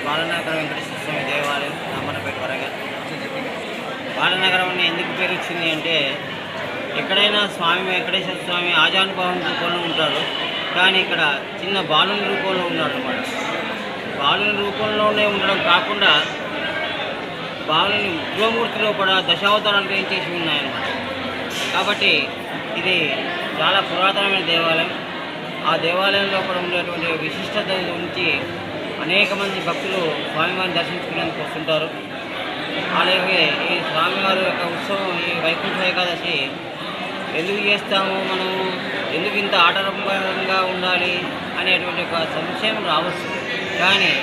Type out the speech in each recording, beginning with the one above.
బాలనగర వెంకటేశ్వర స్వామి దేవాలయం రామన్నపేట వరంగల్. బాలనగరం ఎందుకు పేరు వచ్చింది అంటే, ఎక్కడైనా స్వామి వెంకటేశ్వర స్వామి ఆజానుభావంతో కొని ఉంటారు. కానీ ఇక్కడ చిన్న బాలుని రూపంలో ఉన్నాడు అన్నమాట. బాలుని రూపంలోనే ఉండడం కాకుండా బాలుని ఉగ్రమూర్తిలో కూడా దశావతారాలు ఏం చేసి ఉన్నాయన్నమాట. కాబట్టి ఇది చాలా పురాతనమైన దేవాలయం. ఆ దేవాలయంలో కూడా ఉండేటువంటి విశిష్టత గురించి అనేక మంది భక్తులు స్వామివారిని దర్శించుకునేందుకు వస్తుంటారు. అలాగే ఈ స్వామివారి యొక్క ఉత్సవం, ఈ వైకుంఠ ఏకాదశి ఎందుకు చేస్తాము, మనం ఎందుకు ఇంత ఆడంబరంగా ఉండాలి అనేటువంటి ఒక సంశయం రావచ్చు. కానీ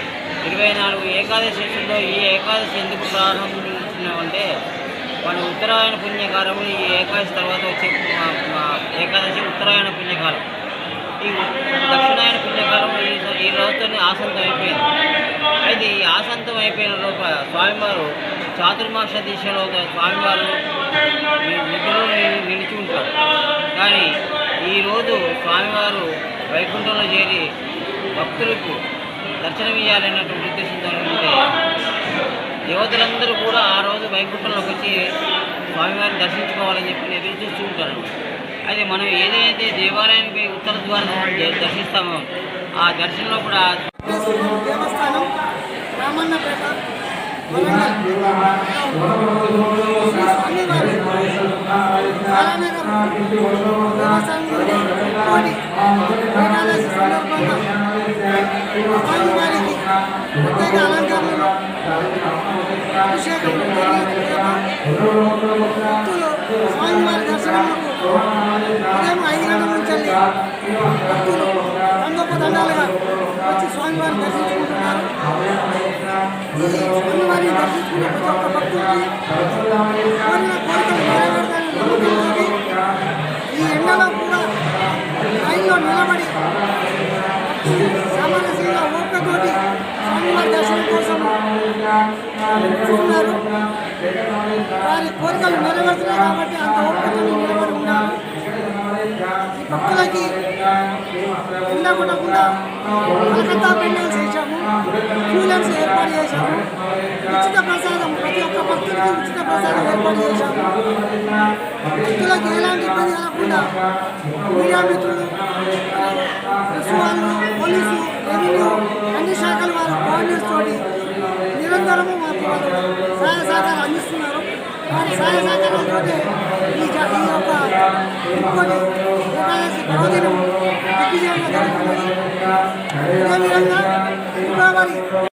24 ఏకాదశిలో ఈ ఏకాదశి ఎందుకు ప్రారంభించినామంటే, మన ఉత్తరాయణ పుణ్యకాలము ఈ ఏకాదశి తర్వాత వచ్చే ఏకాదశి ఉత్తరాయణ పుణ్యకాలం. ఈ దక్షిణాయన పుణ్యకాలం ఈ రోజుతో ఆసంతం అయిపోయింది. అయితే ఈ ఆసంతం అయిపోయిన లోపల స్వామివారు చాతుర్మాస దిశలో స్వామివారు నిధులు నిలిచి ఉంటారు. కానీ ఈరోజు స్వామివారు వైకుంఠంలో చేరి భక్తులకు దర్శనమియ్యాలన్నటువంటి ఉద్దేశంతో ఉంటే యువతులందరూ కూడా ఆ రోజు వైకుంఠంలోకి వచ్చి స్వామివారిని దర్శించుకోవాలని చెప్పి ఎదురు చూస్తూ ఉంటారు. అయితే మనం ఏదైతే దేవాలయానికి ఉత్తర ద్వారం దర్శిస్తామో ఆ దర్శనంలో కూడా దేవస్థానం రామన్నపేట ఏకాదశి సందర్భంగా స్వామివారికి ప్రత్యేక అలంకరణలు అభిషేకం భక్తులు స్వామివారి దర్శనములకు ఉదయం 5 గంటల నుంచి భక్తులు దండోపదండాలుగా వచ్చి స్వామివారిని దర్శించుకుంటున్నారు. ఈ స్వామివారిని దర్శించుకున్న ప్రతి ఒక్క భక్తుడికి కోరిన కోరికలు నెరవేరుతాయని నమ్మకంతో ఈ ఎండలో కూడా లైన్లో నిలబడి సామరస్యంగా ఓపికతోటి స్వామివారి దర్శనం కోసం చూస్తున్నారు. వారి కోరికలు నెరవేరుతున్నాయి కాబట్టి అంత ఓపికతో నిలబడి ఉన్నారు. ఈ భక్తులకి ఎండ కొట్టకుండా కలకత్తా పెండల్స్ వేసాము, కూలర్స్ ఏర్పాటు చేశాము, ఉచిత ప్రసాదం ప్రతి ఒక్క భక్తులకి ఉచిత ప్రసాదం ఏర్పాటు చేశాము. భక్తులకు ఎలాంటి ఇబ్బంది కలగకుండా మీడియా మిత్రులు, వాళ్ళు, పోలీసు, రెవెన్యూ అన్ని శాఖల వారు కోఆర్డినేట్స్ తోటి నిరంతరము మాకు సహాయ సహకారాలు అందిస్తున్నారు. వారి సహాయ సహకారాలతో ఈ యొక్క ఇంకోటి ఏకాదశి పర్వదినం దిగ్విజయంగా జరుగుతున్నది. అదేవిధంగా ఫిబ్రవరి